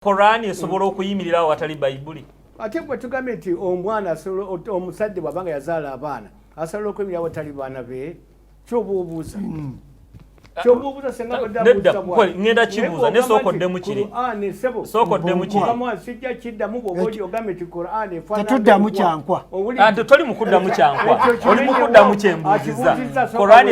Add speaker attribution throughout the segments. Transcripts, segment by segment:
Speaker 1: Korani esobola okuyimirira watali Bayibuli.
Speaker 2: Ate bwe tugambe nti omwana omusajja bw'abanga yazaala abaana asobola okuyimirira watali baana be ky'oba obuuza. Chobuuza senga
Speaker 1: badda ngenda kibuuza ne sokodde mu kiri. Sokodde mu kiri.
Speaker 2: Kama sijja kidda mu boboji ogambe ti Qur'an efana.
Speaker 3: Tetudda mu kyankwa.
Speaker 1: Ate toli mukudda mu kyankwa. Oli mukudda mu kyembuuziza. Qur'an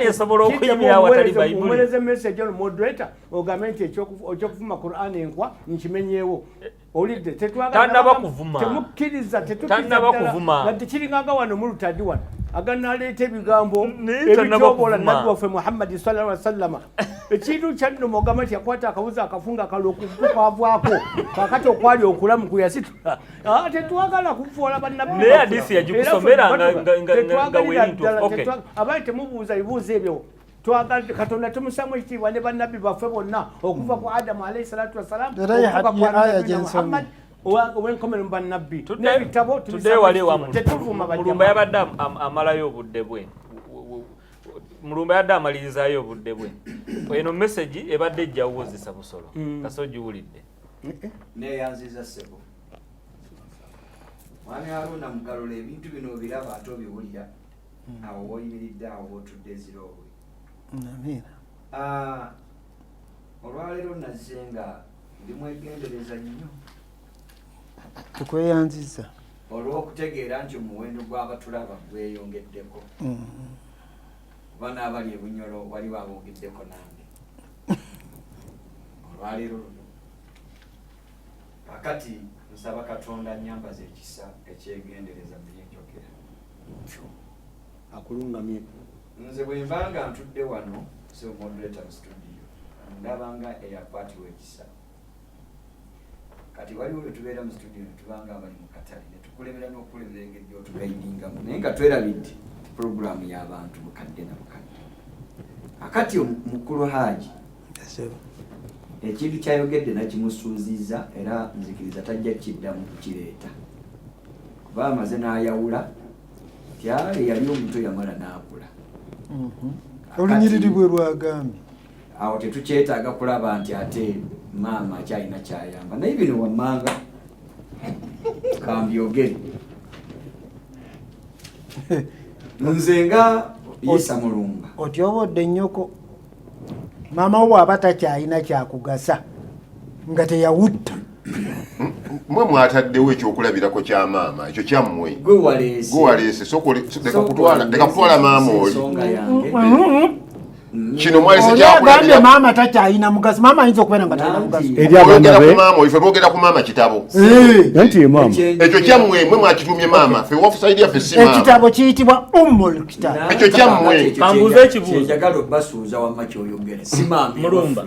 Speaker 1: esobola okuyimirira watali Bayibuli.
Speaker 2: Omuleze message on moderator ogambe nti ekyokuvuma Qur'an enkwa nkimenyeewo. Olidde
Speaker 1: tandaba kuvuma.
Speaker 2: Temukkiriza tetukiriza
Speaker 1: kuvuma.
Speaker 2: Nga tekiringanga wano mu lutadi wano. Agana leete ebigambo ebityobola nabbi waffe Muhammad sallallahu alaihi wasallam. Ekintu kyanno mogama kyakwata akabuza akafunga kalokuvako kakati okwali okulamu kuyasitula. Ate twagala kufuula bannabbi.
Speaker 1: Ne hadisi yagikusomera nga welintu. Okay.
Speaker 2: Abaye temubuuza bibuuzo ebyo. Twagala Katonda tumusamu ekitiibwa ne bannabbi baffe bonna okuva ku Adamu alayhi salatu wassalam. Muhammad owenkomere mu bannabbi n'ebitabo tetuvuma
Speaker 1: Mulumba yabadde amalayo obudde bwe. Mulumba yabadde amalirizayo obudde bwe. Eno message ebadde ejjawuzisa Busolo. Kaso giwulidde.
Speaker 4: Neyanziza ssebo. Mwami Haruna Mugalula ebintu bino obiraba ate obiwulira. Awo woyimiridde awo wotudde zirowe. Olwaleero nazze nga ndi mwegendereza nnyo.
Speaker 3: Tukweyanziza
Speaker 4: olw'okutegeera nti omuwendo gw'abatulaba gweyongeddeko. Kuba n'abali e Bunyoro waliwo aboogeddeko nange. Olwaleero luno kakati nsaba Katonda nnyambaza ekisa ekyegendereza byenjogera.
Speaker 2: Akulungamye.
Speaker 4: Nze bwe mba nga ntudde wano so moderator mu studio ndabanga eyakwatiwa ekisa. Kati waliwo bwe tubeera mu studio ne tubanga abali mu katale ne tukulebera n'okulebera engeri gy'otugayidingamu naye nga twerabidde puroguramu y'abantu bukadde na bukadde. Akati omukulu Haji ekintu kyayogedde nakimusuuziza era nzikiriza tajja kiddamu kukireeta kuba amaze n'ayawula tyali yali omuntu yamala n'akula.
Speaker 3: Olunyiriri bwe lwagambye
Speaker 4: awo tetukyetaaga kulaba nti ate maama akyalina kyayamba naye bino wammanga kambyogere. Nze nga Isa Mulumba
Speaker 3: otyobodde nnyoko maama wo aba takyalina kyakugasa nga teyawutta.
Speaker 5: Mwe mwataddewo ekyokulabirako kya maama ekyo kyammwe
Speaker 4: gwe waleese
Speaker 5: leka kutwala maama oli kino mwalese
Speaker 3: kyagambye maama takyalina mugaso. Maama ayinza okubeera nga talina mugaso.
Speaker 5: Ife twogera ku maama kitabo ekyo kyammwe mwe mwakitumye maama ffe wafusaidi yaffe si maama.
Speaker 3: Ekitabo kiyitibwa Ummul Kitab.
Speaker 5: Ekyo kyammwe.
Speaker 1: Kambuuza ekibuuzo
Speaker 4: njagala obbasuuza wamma kyoyogere si maama
Speaker 1: Mulumba.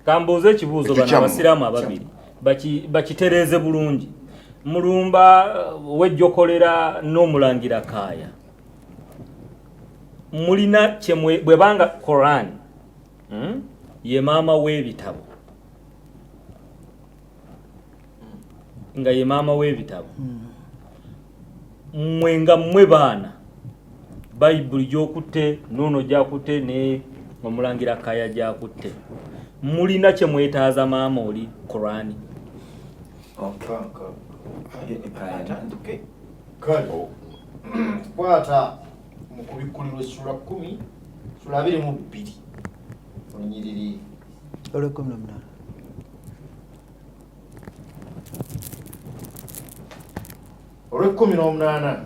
Speaker 1: Kambuuza ekibuuzo bano abasiraamu ababiri bakitereeze bulungi. Mulumba wejjokolera n'omulangira Kaaya mulina kyemwe bwe banga Quran ye maama w'ebitabo nga ye maama w'ebitabo mwenga mwe baana Bayibuli gyokutte nono gyakutte ne omulangira Kaaya gyakutte mulina kyemwetaaza maama oli Quran.
Speaker 6: Kwata mukubikulirwa sura 10 sura 22 olunyiriri
Speaker 3: olw'ekumina
Speaker 6: olw'ekkumi n'omunaana.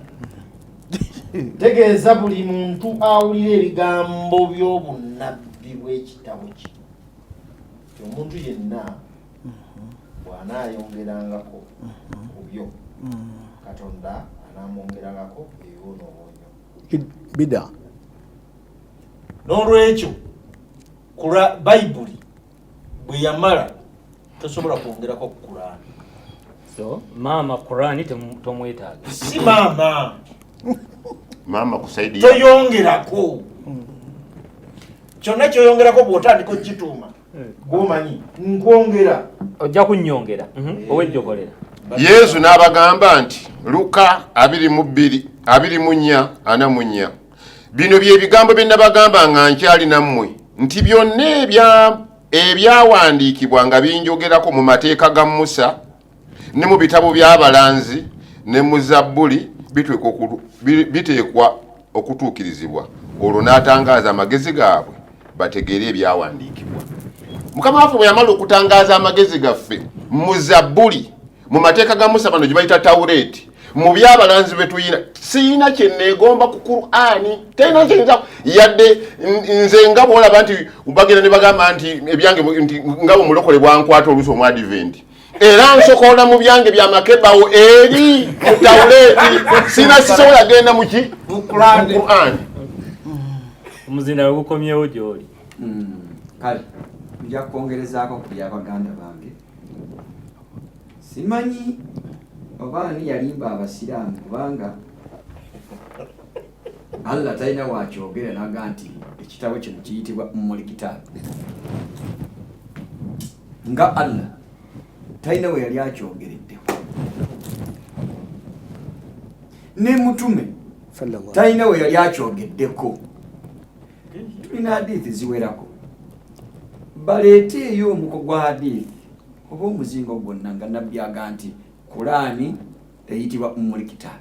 Speaker 6: Tegeeza buli muntu awulira ebigambo by'obunnabbi bw'ekitabo kino omuntu yenna bw'anaayongerangako ku byo Katonda anaamwongerangako ebyonooboonyo
Speaker 2: bida.
Speaker 6: N'olwekyo Bayibuli bwe yamala tosobola kwongerako ku Qur'an.
Speaker 1: So maama Qur'an tomwetaaga.
Speaker 6: Si maama
Speaker 5: maama kusaidi
Speaker 6: toyongerako kyonna kyoyongerako bw'otandika okituuma gw'omanyi nkwongera
Speaker 1: ojja kunnyongera owejjokolera.
Speaker 5: Yesu n'abagamba nti Luka 22:44 bino bye bigambo bye nabagamba nga nkyali nammwe nti byonna ebyawandiikibwa nga binjogerako mu mateeka ga Musa ne mu bitabo by'abalanzi ne mu Zabbuli biteekwa okutuukirizibwa olwo n'atangaaza amagezi gaabwe bategeere ebyawandiikibwa. Mukama waffe bwe yamala okutangaaza amagezi gaffe mu Zabbuli mu mateeka ga Musa bano gye bayita Tawureeti mu by'abalanzi bye tuyina siyina kye neegomba ku Qur'ani tena nze yadde nze nga bw'olaba nti bagenda ne bagamba nti ebyange nga omulokole bwankwata oluusi omwadiventi era nsokola mu byange byamakebawo eri mu Tawureeti sina sisobola genda mu ki mu Qur'ani
Speaker 1: omuzindalo gukomyewo gy'oli.
Speaker 4: Kale nja kwongerezaako ku byabaganda bange simanyi obaani yalimba abasiraamu kubanga Allah talina wakyogera naga nti ekitabo kino kiyitibwa Ummul Kitab nga Allah talina we yali akyogereddeho ne mutume talina we yali akyogeddeko. Tulina hadithi ziwerako baleeteeyo omuko gwa hadithi oba omuzingo gwonna nga nabbi aga nti Qur'ani eyitibwa Ummul Kitab.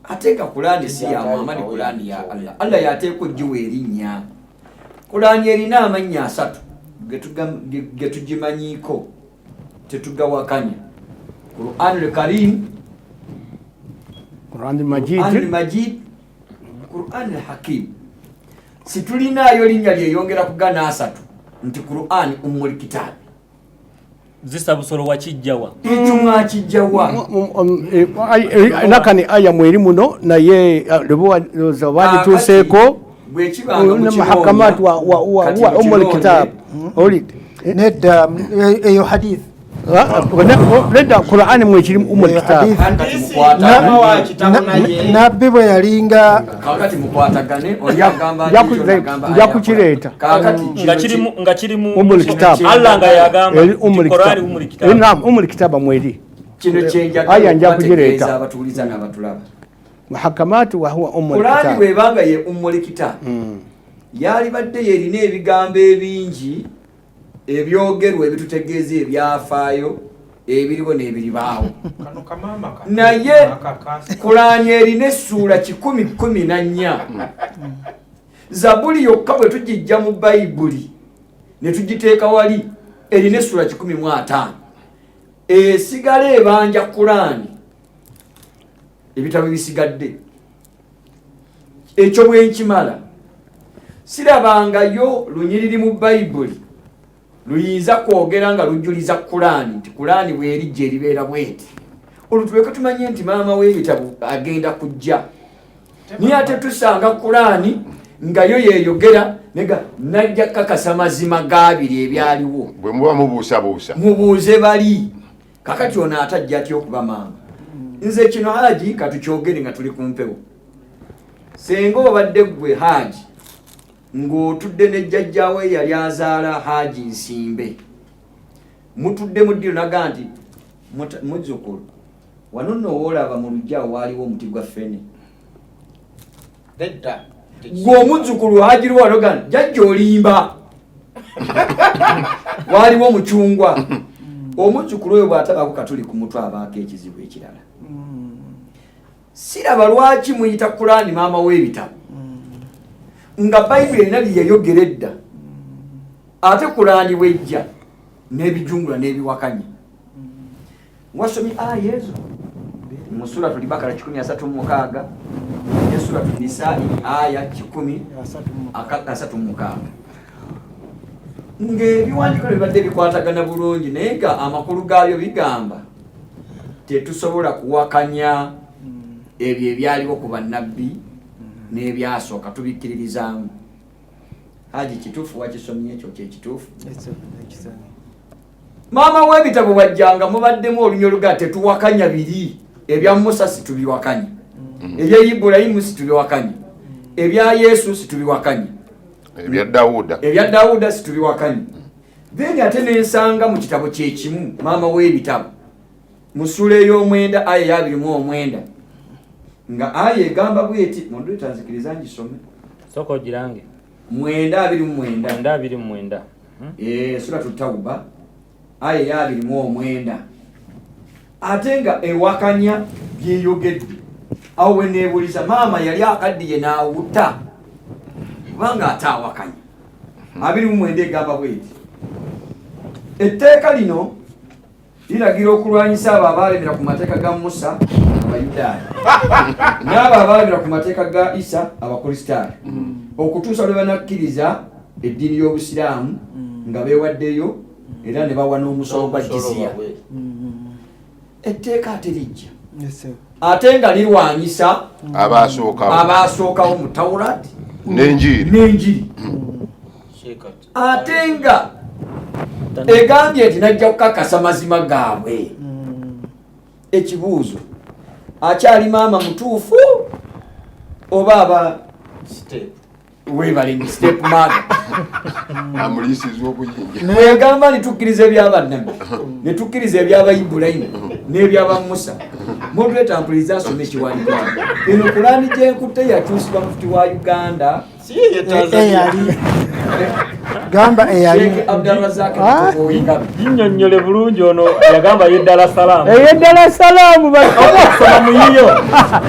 Speaker 4: Ate nga Qur'ani si ya Muhammad, Qur'ani ya Allah. Allah yateeka ogiwa erinnya. Qur'ani erina amannya 3 ge tugimanyiiko tetugawakanya. Qur'anul Karim,
Speaker 2: Qur'anul Majid,
Speaker 4: Qur'anul Hakim. Situlinaayo linnya lyeyongera kugana 3 nti Qur'ani Ummul Kitab.
Speaker 1: Zisa busolo wakijjawa
Speaker 4: ichuma kijjawa
Speaker 2: nakani aya mweri muno naye zawadi tuseko
Speaker 4: bwekibanga mu
Speaker 2: mahakamatu wa Ummul Kitab olid
Speaker 3: nedda eyo hadith
Speaker 2: nedda Qur'ani mwekiri Ummul Kitab
Speaker 3: nabbi bwe yalinga
Speaker 4: kakati mukwatagane
Speaker 2: yakukireta
Speaker 1: nga kirimu
Speaker 2: Ummul Kitab
Speaker 1: Allah nga yagamba
Speaker 2: Ummul Kitab naam Ummul Kitab mweri
Speaker 4: kino kyenja
Speaker 2: aya nja kugireta
Speaker 4: abatuliza n'abatulaba
Speaker 2: mahakamatu wa huwa Ummul Kitab.
Speaker 4: Qur'ani bwebanga ye Ummul Kitab yali badde yerina ebigambo ebingi ebyogerwa ebitutegeeza ebyafaayo ebiriwo n'ebiribaawo naye Qur'ani erina essuula 14 Zabuli yokka bwe tugijja mu Bayibuli ne tugiteeka wali erina essuula 15 esigala ebanja Qur'ani ebitabo bisigadde ekyo bwenkimala sirabangayo lunyiriri mu Bayibuli luyinza kwogera nga lujjuliza Qur'ani nti Qur'ani bwerijja eribeera bweti olwo tuleke tumanye nti maama w'ebitabo agenda kujja niye ate tusanga Qur'ani nga yo yeeyogera najja kakasa mazima gabiri ebyaliwo
Speaker 5: bwe muba mubuusabuusa
Speaker 4: mubuuze bali kakati ono atajja atya okuba maama. Nze kino Haji katukyogere nga tuli ku mpewo senga obadde gwe Haji ng'otudde ne jjajjaawe yali azaala Haji Nsimbe mutudde mu ddiro naga nti muzzukulu wano nno woolaba mu lujjaawo waaliwo omuti gwa ffene gwe omuzzukulu Haji wano gana jjajja olimba waaliwo omucungwa omuzzukulu oyo bw'atabako katuli ku mutwe abaako ekizibu ekirala. Siraba lwaki muyita Qur'ani maama w'ebitabo nga Bayibuli erina bye yayogera edda ate Qur'ani bwejja n'ebijungula n'ebiwakanya. Wasomye aya ezo mu Suratul Bakara 136 ne Suratul Nisaa aya 10:36 ng'ebiwandiiko bibadde bikwatagana bulungi naye nga amakulu gaabyo bigamba tetusobola kuwakanya ebyo ebyaliwo ku bannabbi n'ebyasooka tubikkiririzaamu. Haji kituufu wakisomye ekyo kyekituufu maama w'ebitabo bwajjanga mubaddemu olunyo olugaa tetuwakanya biri ebya Musa situbiwakanya ebya Ibulayimu situbiwakanya ebya Yesu situbiwakanya
Speaker 5: ebya Dawuda situbiwakanya. Then ate nensanga mu kitabo kyekimu maama w'ebitabo mu ssula ey'omwenda aya 29 nga aya egamba bweti mundu tanzikiriza ngisome
Speaker 1: soko girange
Speaker 4: 9:29 Suratu Tauba aya ya 29 ate nga ewakanya byeyogedde awo weneebuliza maama yali akaddiye naawuta kubanga ate awakanya 29 egamba bweti etteeka lino liragira okulwanyisa abo abaalemera ku mateeka ga Musa abayudaaya n'abo abaalemera ku mateeka ga Isa abakristaayo okutuusa lwe banakkiriza eddiini y'Obusiraamu nga beewaddeyo era ne bawa n'omusolo gwa jizya. Etteeka ate lijja ate nga lirwanyisa abaasookawo mu Tawulaati n'Enjiri ate nga egambye nti najja kukakasa mazima gaabwe. Ekibuuzo, akyali maama mutuufu oba aba webale step mother
Speaker 5: amulisiza obuyinja
Speaker 4: negamba nitukkiriza ebyabannabbi netukkiriza ebyaba Ibulayimu n'ebyaba Musa mutwetampuliza asome ekiwandiiko eno Kulaani gyenkutte yakyusibwa mufuti wa Uganda
Speaker 3: gamba eyali
Speaker 4: Abdulrazak
Speaker 1: Nnyonnyole bulungi ono yagamba yeddala salaamu
Speaker 2: eyeddala salaamu
Speaker 1: soma muyiyo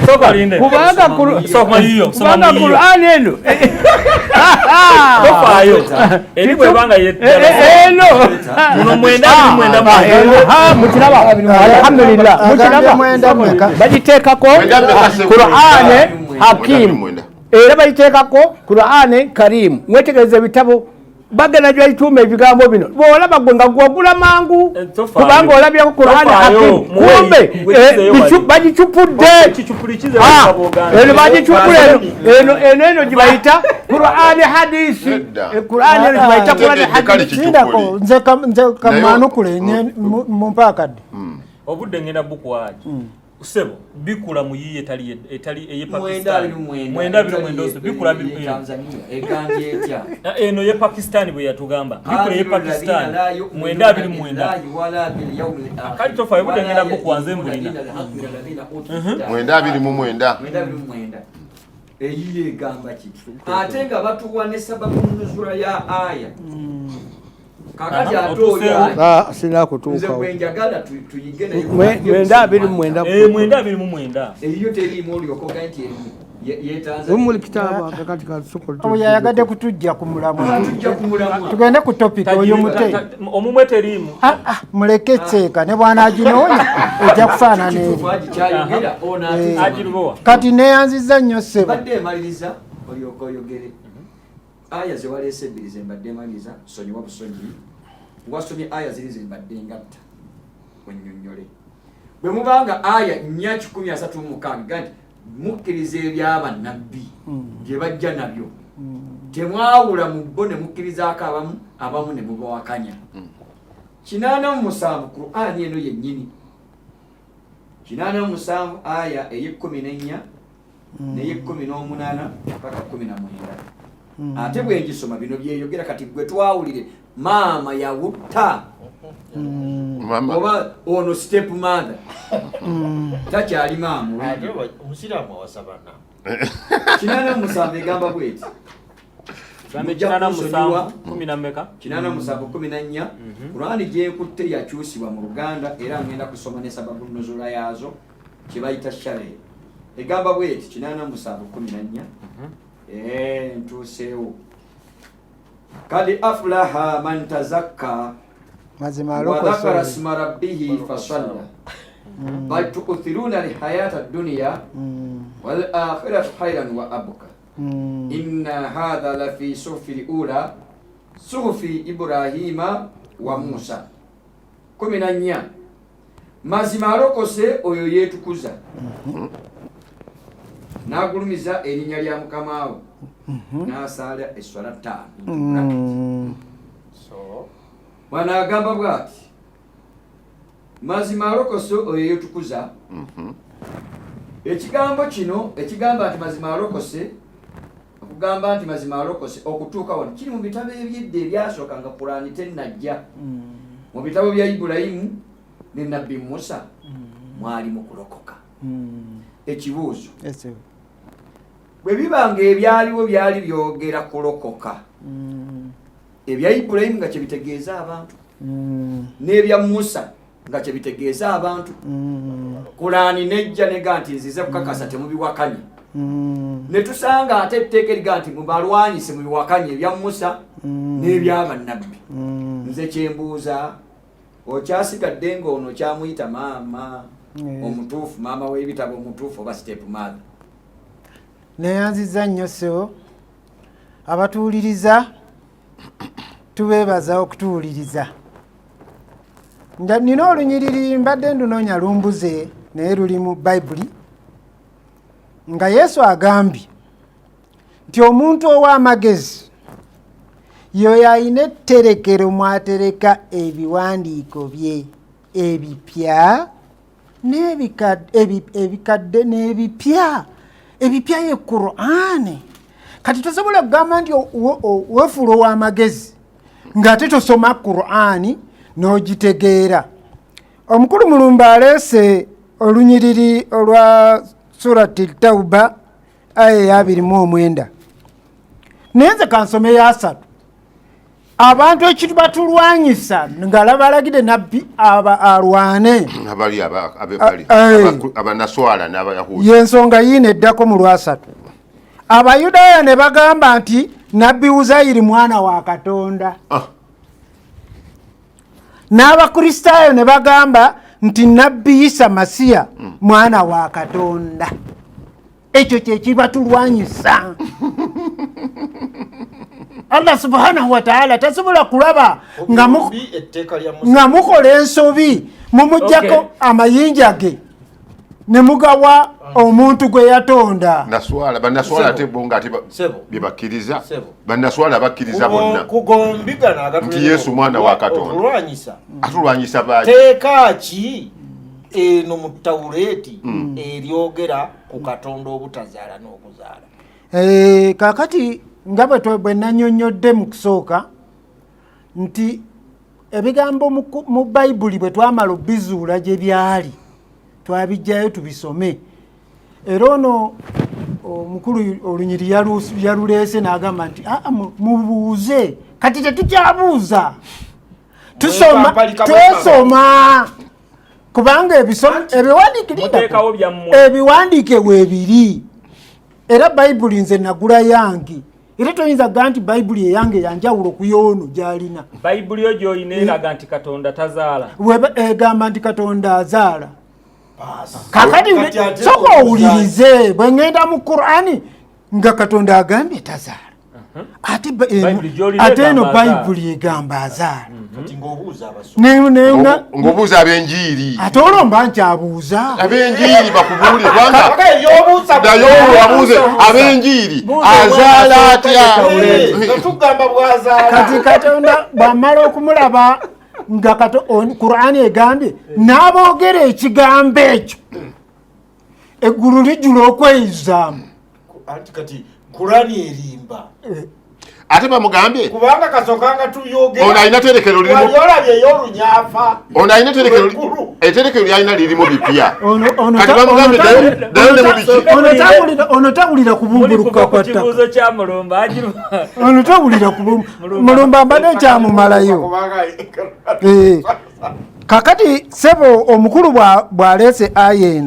Speaker 1: sokalinde
Speaker 2: kubanga
Speaker 1: soma yiyo
Speaker 2: kubanga Kulaani eno
Speaker 1: tofaayo eri bwebanga yeddala
Speaker 2: eno
Speaker 1: muno mwenda
Speaker 2: mukiraba alhamdulillah mukiraba bagiteekako Kulaani hakimu era bayiteekako Kulaani karimu mwetegereze ebitabo bagenda gyayituuma ebigambo bino bw'olaba gwe nga gwogula mangu kubanga olabyeko Kulaani hakimu kumbe bagicupudde eno bagicupula eno gibayita Kulaani hadisi Kulaani eno gibayita Kulaani hadisi
Speaker 3: sindako nze kamanukule mumpaakadde
Speaker 1: obudde ngenda bukwaji usebo bikula muyiye etali eye Pakistan mwenda biru bikula biru
Speaker 4: Tanzania eganje etya
Speaker 1: eno ye Pakistan bwe yatugamba bikula ye Pakistan mwenda biru kali tofa ebudde ngenda bukwanze mbulina
Speaker 5: mwenda biru
Speaker 4: eyiye egamba ki ate nga batuwa ne sababu nuzula ya aya kakati atoya
Speaker 2: sina kutuuka
Speaker 4: nze bwenjagala tuyige naye
Speaker 1: mwenda abiri mu mwenda
Speaker 4: eyo teriimu olyoka oganti yetanza
Speaker 2: umuli kitaba kakati ka sokol
Speaker 3: yayagadde kutujja ku mulamu tugende ku topic oyo mute
Speaker 1: omumwe teriimu
Speaker 3: muleke tseeka ne bwana aginoonya ojja kufaanana
Speaker 1: agirubowa
Speaker 3: kati neyanziza nnyo ssebo
Speaker 4: badde emaliriza olyoka oyogere aya zewaleese ebbiri zembadde emaliza sonyiwa busonyi wasomye aya ziri zembadde ngatta wennyonnyole bwe mubanga aya 436 ganti mukkiriza ebyabannabbi gye bajja nabyo temwawula mu bo ne mukkirizaako abamu ne mubawakanya 87 Qur'ani eno yennyini 87 aya ey'14 n'ey'18 paka 19 ate bwengisoma bino byeyogera kati gwe twawulire maama yawutta oba ono step mother takyali maama
Speaker 6: omusiraamu awasabana
Speaker 4: 87 egamba bweti
Speaker 1: 87
Speaker 4: Qur'ani gyenkutte yakyusibwa mu Luganda era ngenda kusoma ne sababu nuzula yazo kibayita share egamba bweti 87 ntuuseewo kadi aflaha man tazakka wadhakara isma rabbihi fasalla bal tu'thiruna alhayata ad-dunya wal akhiratu khayran wa abqa inna hadha la fi suhfi ula suhfi Ibrahima wa Musa 14 mazima alokose oyo yeetukuza n'agulumiza erinnya lya mukama we n'asaala esswala 5 wanaagamba bw'ati mazima alokose oyo yeetukuza ekigambo kino ekigamba nti mazima alokose okugamba nti mazima alokose okutuuka wano kiri mu bitabo ebyedda ebyasooka nga Qur'ani tennajja mu bitabo bya Ibulayimu ne Nabbi Musa mwali mu kulokoka ekibuuzo bwe bibanga ebyaliwo byali byogera kulokoka ebya Ibrahim nga kyebitegeeza abantu n'ebya Musa nga kyebitegeeza abantu Qur'ani nejja nega nti nzize kukakasa temubiwakanye ne tusanga ate etteeka eriga nti mubalwanyise mubiwakanye ebya Musa n'ebya bannabbi nze kyembuuza okyasigadde ng'ono kyamuyita maama omutuufu maama w'ebitabo omutuufu oba step mother.
Speaker 3: Neyanziza nnyo ssebo abatuwuliriza tubeebaza okutuwuliriza. Nina olunyiriri mbadde ndunoonya lumbuze naye luli mu Bayibuli nga Yesu agambye nti omuntu ow'amagezi yoyo alina etterekero mwatereka ebiwandiiko bye ebipya ebikadde n'ebipya ebipya ye Qur'ani. Kati tosobola kugamba nti weefuula ow'amagezi ng'ate tosoma Qur'ani n'ogitegeera. Omukulu Mulumba aleese olunyiriri olwa surati Tawba aya ya 29 naye nze kansome ya 3. Abantu ekitu batulwanyisa ng'alaba alagidde nabbi alwane
Speaker 5: abanaswala n'abayahudi
Speaker 3: y'ensonga yiina eddako mu lwa 3. Abayudaaya ne bagamba nti nabbi Uzayiri mwana wa Katonda. N'abakristaayo ne bagamba nti nabbi Isa Masiya mwana wa Katonda. Ekyo kye kibatulwanyisa. Allah subhanahu wa ta'ala tasobola kulaba nga mukola ensobi mumugyako amayinja ge ne mugawa omuntu gwe yatonda.
Speaker 5: Bannaswala ate bo nga ate byebakkiriza bannaswala bakkiriza bonna nti Yesu mwana wa Katonda. Atulwanyisa baaki
Speaker 6: teeka ki eno mu Tawuleti eryogera ku Katonda obutazaala n'okuzaala?
Speaker 3: Kakati nga bwe nannyonnyodde mu kusooka nti ebigambo mu Bayibuli bwe twamala obizuula gye byali twabijjayo tubisome. Era ono omukulu olunyiri yaluleese n'agamba nti mubuuze. Kati tetukyabuuza, twesoma kubanga ebiwandiike weebiri. Era Bayibuli nze nagula yange. Era toyinza kugaa nti Bayibuli eyange yanjawulo ku yoono gy'alina.
Speaker 1: Bayibuli yo gy'olina eraga nti Katonda tazaala.
Speaker 3: Egamba nti Katonda azaala. Kakati soka owulirize bwe ngenda mu Qur'ani nga Katonda agambye tazaala. Ate eno Bayibuli egamba azaala.
Speaker 5: ng'obuuza ab'enjiri
Speaker 3: ate olomba nkyabuuza
Speaker 5: ab'enjiri bakubuulire kubanga wabuuze ab'enjiri azaala atya
Speaker 3: kati Katonda bw'amala okumulaba nga Qur'ani egambye n'aboogera ekigambo ekyo eggulu lijjula okweyizaamu
Speaker 6: kati Qur'ani erimba
Speaker 5: ate bamugambye
Speaker 6: kubanga kasokanga tuyogera
Speaker 5: ono alina terekero lirimu
Speaker 6: olabye y'olunyafa
Speaker 5: ono alina terekero lyalina lirimu bipya kati bamugambye dayo ne mu biki
Speaker 3: ono tabulira kubumbuluka kwa ttaka
Speaker 1: kibuuzo kya Mulumba agiru
Speaker 3: ono tabulira Mulumba mbadde kyamumalayo kakati sebo omukulu bw'aleese aya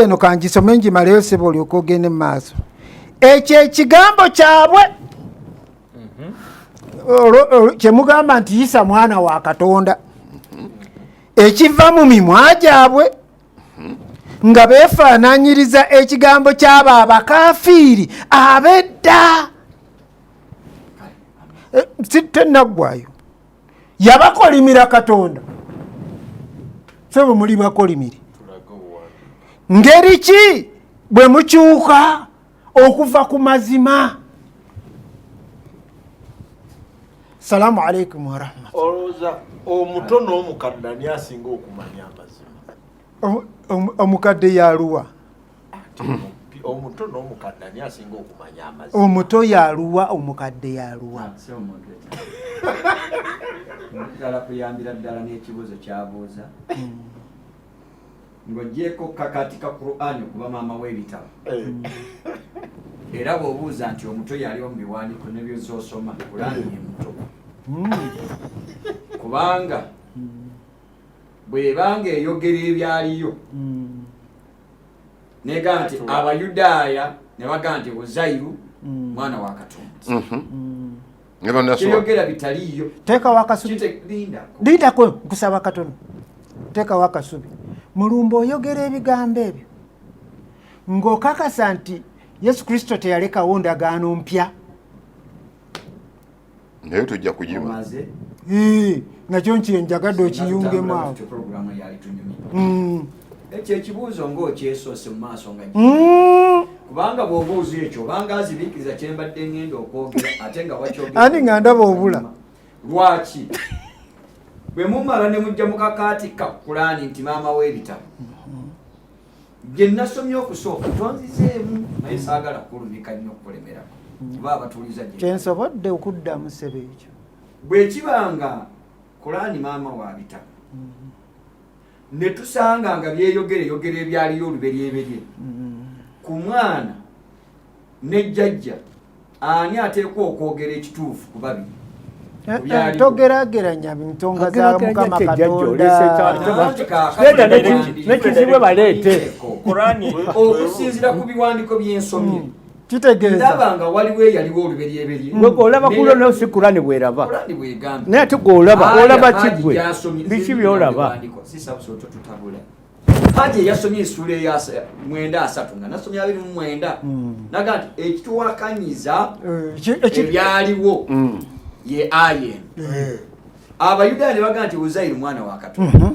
Speaker 3: eno kangisome njimaleyo sebo olyoka ogende mu maaso ekyo ekigambo kyabwe kyemugamba nti Isa mwana wa Katonda ekiva mu mimwa gyabwe nga beefaananyiriza ekigambo ky'abo abakafiiri ab'edda tennaggwayo yabakolimira Katonda so bwe muli bakolimire ngeri ki bwe mukyuka okuva ku mazima. Salamu alaikum wa rahmatullahi.
Speaker 6: Oloza omuto n'omukadde ani asinga okumanya amazima?
Speaker 3: Omukadde yaluwa?
Speaker 6: Omuto n'omukadde ani asinga okumanya amazima?
Speaker 3: Omuto yaluwa, omukadde yaluwa.
Speaker 4: Ddala kuyambira ddala n'ekibuuzo kyabuuza ng'oggyeko kakati ka Qur'ani okuba maama w'ebitabo era bw'obuuza nti omuto yaliwo mu biwandiiko ne byozosoma Kulaani ye muto kubanga bw'ebanga eyogera ebyaliyo negamba nti Abayudaaya ne bagamba nti Uzairu mwana wa Katonda kyeyogera bitaliiyo.
Speaker 3: Teekawo akasubi. Lindako nkusaba katono. Teekawo akasubi. Mulumba oyogera ebigambo ebyo ng'okakasa nti Yesu Kristo teyalekawo ndagaano mpya.
Speaker 5: Naye tujja kugima.
Speaker 3: Nakyo nkyenjagadde okiyungemu awo.
Speaker 4: Ekyo ekibuuzo ng'okyesoose mu maaso nga kubanga bw'obuuza ekyo obanga azibiikiriza kye mbadde ngenda okwogera ate nga wakyogera.
Speaker 3: Ani nga ndaba obula.
Speaker 4: Lwaki? Bwe mumala ne mujja mu kakaati ka Kulaani nti maama w'ebitabo. Gye nasomye okusooka tonzizeemu naye saagala kulumika nnyo okulemerako. Kuba abatuuliza gye.
Speaker 3: Kyensobodde okuddamu ssebe ekyo.
Speaker 4: Bwe kibanga Kulaani maama wa bitabo. Ne tusanga nga byeyogera ebyaliyo oluberyeberye. Ku mwana ne jjajja ani ateekwa okwogera ekituufu ku babiri.
Speaker 3: Togerageranya ntonga za Mukama Katonda.
Speaker 2: Nekizibwe baleete.
Speaker 4: Okusinziira ku biwandiiko by'ensomye.
Speaker 3: Kitegeeza.
Speaker 4: Ndaba nga waliwo eyaliwo oluberyeberye.
Speaker 2: Olaba kulo no si Kulaani bw'eraba.
Speaker 4: Kulaani bw'egamba.
Speaker 2: Naye ate olaba kigwe. Biki by'olaba?
Speaker 4: Sisabusoto tutabula. Haji yasomye essuula eya 9:3 nga nasomye 29. Naga nti ekituwakanyiza ebyaliwo ye ayen. Abayudaaya ne bagamba nti Uzairu mwana wa Katonda.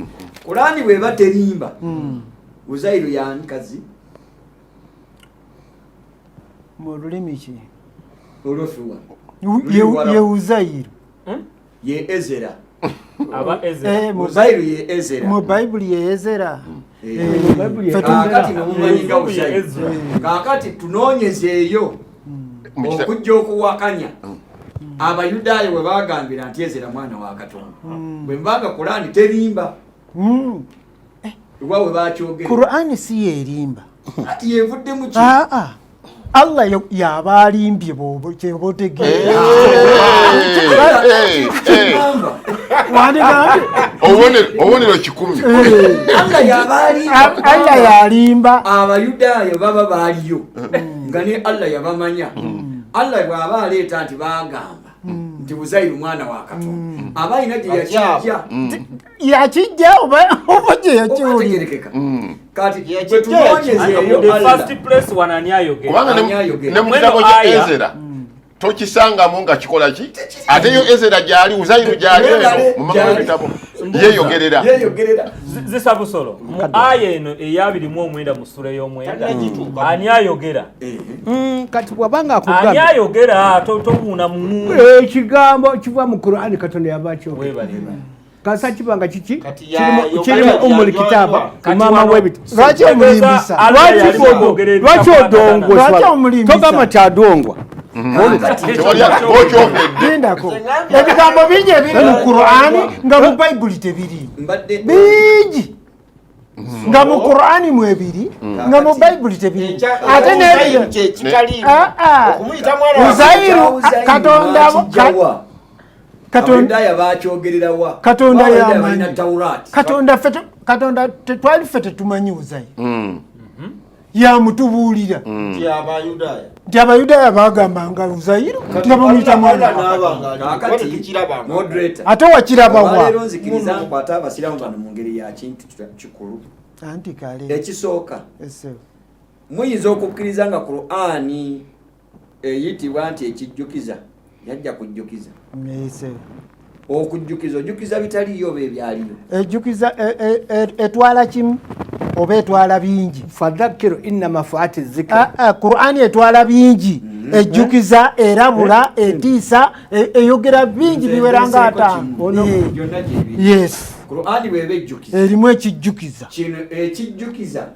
Speaker 4: Kulaani bw'eba terimba. Uzairu y'ani kazi?
Speaker 3: Mu lulimi ki?
Speaker 4: Olofiwa.
Speaker 3: Ye Uzairu.
Speaker 4: Ye Ezera.
Speaker 1: Aba Ezera.
Speaker 4: Uzairu ye Ezera.
Speaker 3: Mu Bayibuli ye Ezera.
Speaker 4: Kakati nomumanyi nga Uzairu. Kakati tunoonyezeeyo okujja okuwakanya Abayudaaya bwe bagambira nti Ezera mwana wa Katonda. Bwe mbanga Kulaani terimba. Iwawe bakyogera.
Speaker 3: Kulaani si yerimba.
Speaker 4: Ati yevudde mu ki?
Speaker 3: Allah yabalimbye botegeera.
Speaker 5: Obonero 10.
Speaker 4: Allah
Speaker 3: yalimba.
Speaker 4: Abayudaaya baba baaliyo. Nga ne Allah yabamanya. Allah bw'aba aleeta nti bagamba nti Uzairu mwana wa Katonda. Abayina gye yakijja.
Speaker 3: Yakijja oba gye yakiwulira.
Speaker 4: Kati bwe tunoonyezeeyo
Speaker 1: first place wanani ayogera.
Speaker 5: Kubanga ne mu kitabo kya Ezera tokisangamu nga kikola ki? Ate yo Ezera gyali Uzairu gyali mu mama w'ebitabo. Yeyogerera.
Speaker 1: Zisabusolo. Mu aya eno eya29 mu sura y'omwenda. Ani ayogera?
Speaker 2: Kati bwabanga
Speaker 1: Ani
Speaker 2: akugamba
Speaker 1: ayogera tobuuna mu
Speaker 2: ekigambo kiva mu Kulaani Katonda yabakyogera. Kasa kibanga kiki? Kirimu umuli kitaba mama w'ebitabo.
Speaker 3: Lwaki omulimbisa?
Speaker 2: Lwaki odongoswa? Togamba kyadongwa.
Speaker 3: Lindako. Ebigambo bingi ebiri mu Kulaani nga mu Bayibuli tebiri. Bingi. Nga mu Kulaani mu ebiri nga mu Bayibuli tebiri. Ate n'ebyo
Speaker 6: okumuyita mwana
Speaker 3: Uzairu Katonda
Speaker 4: Abayudaaya bakyogerera wa?
Speaker 3: Katonda
Speaker 4: yamanyi Tawuraati.
Speaker 3: Katonda tetwali ffe tetumanyi Uzairu. Yamutubuulira nti Abayudaaya bagambanga Uzairu nga bamuyita mwana. Ate wakiraba wa?
Speaker 4: Leero nzikiriza nkwata abasiraamu bano mu ngeri ya kintu kikulu.
Speaker 3: Anti kale.
Speaker 4: Ekisooka. Muyinza okukkiriza nga Kulaani eyitibwa nti ekijjukiza. Yajja kujjukiza. Okujjukiza ojjukiza bitaliyo oba ebyaliyo.
Speaker 3: Ejjukiza etwala kimu oba etwala bingi.
Speaker 2: Fadhakiru innama faati zikra.
Speaker 3: Kulaani etwala bingi. Ejjukiza erabula etiisa eyogera bingi biweranga 5. Yes.
Speaker 4: Kulaani bw'eba ejjukiza.
Speaker 3: Erimu ekijjukiza.
Speaker 4: Kino ekijjukiza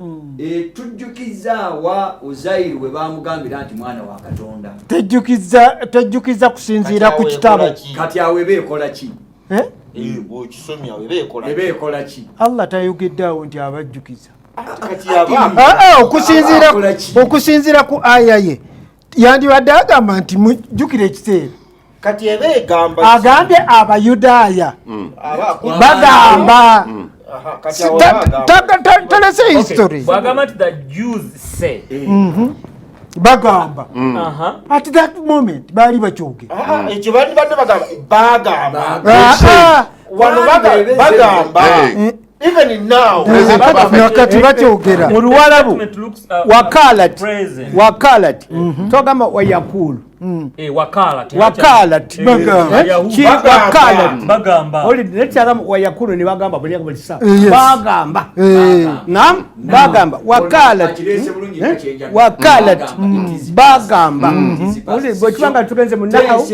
Speaker 4: tujjukiza wa Uzairu bwe bamugambira nti mwana wa Katonda.
Speaker 3: Tejjukiza kusinziira ku kitabo.
Speaker 4: Kati awo eba ekola ki?
Speaker 6: bw'okisomya eba ekola ki?
Speaker 3: Allah tayogedde awo nti abajjukiza.
Speaker 6: Kati aba
Speaker 3: Okusinziira ku aya ye yandibadde agamba nti mujjukire ekiseera
Speaker 6: kati ebe egamba
Speaker 3: agambye abayudaaya bagamba talese history
Speaker 1: bwagamba nti the Jews say
Speaker 3: bagamba at that moment baali bakyogera
Speaker 6: ekyo bandi badde bagamba wano bagamba even now
Speaker 3: nakati bakyogera
Speaker 2: mu Luwarabu wakalat togamba wayakulu
Speaker 1: wakalat
Speaker 2: bagamba oli nekyagamba wayakulu ne bagamba buliaga bulisa bagamba nam bagamba wakalat bagamba oli bwekibanga tugenze mu nakawo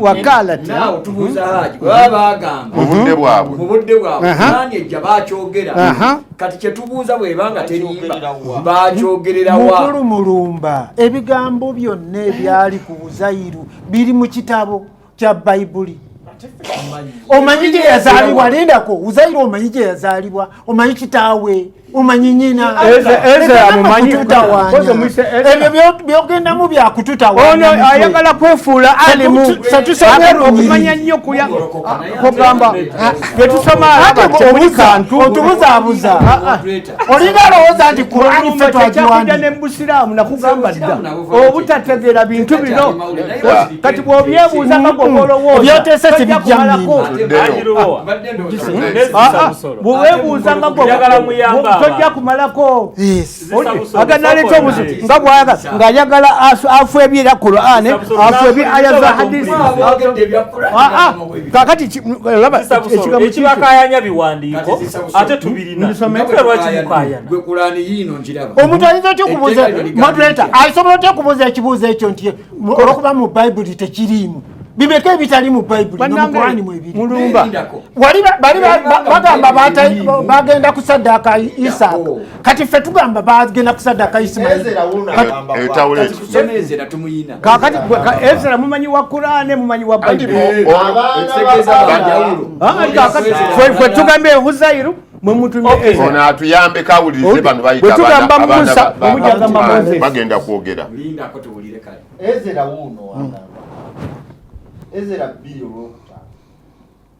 Speaker 2: wakalat
Speaker 4: nawo tubuuza haji bagamba
Speaker 5: obudde bwabwe
Speaker 4: nani ejja bakyogera kati kyetubuuza bwebanga terimba bakyogerera wa
Speaker 3: mukulu mulumba ebigambo byonna ebyali ku Buzairu biri mu kitabo kya Bayibuli. Omanyi gye yazaalibwa lindako Uzairu omanyi gye yazaalibwa omanyi kitaawe omanyi nyina
Speaker 2: Ezra mumanyi
Speaker 3: ebyo byogendamu byakututawa
Speaker 2: ono ayagala kwefuula alimu okumanya nnyo kugamba byetusoma temuli kantu
Speaker 3: otubuzaabuza olinga alowooza nti Kurani ffe twagiwandika
Speaker 2: ne musiraamu nakugamba dda obutategeera bintu bino kati bw'obyebuuza nga gw'olowooza
Speaker 3: obyoteese tebijjamu
Speaker 2: bweweebuuza nga tojja kumalako aganaleeta obuzi nga bwayaga ng'ayagala afwebyera Qur'ani afwebye aya za hadisi kakati
Speaker 1: ekibakayanya biwandiiko ate tubirina lwaki mukayana
Speaker 4: gwe Qur'ani yino njiraba
Speaker 3: omuntu ayinza otya okubuuza moderator asobola otya okubuuza ekibuuzo ekyo nti olwokuba mu Bayibuli tekiriimu bimeka ebitali mu Bayibuli no mu Qur'ani mwebiri
Speaker 2: mulumba
Speaker 3: bali bagamba bagenda kusaddaaka Isaaka kati ffe tugamba bagenda kusaddaaka Isimayiri
Speaker 4: tusomeze tumuyina
Speaker 2: kakati Ezra mumanyi wa Qur'ani mumanyi wa Bayibuli fwe tugambe Uzairu
Speaker 5: ono atuyambe kawulirize bano bayita bagenda kwogera
Speaker 7: Ezra wuno agamba Ezra 2:5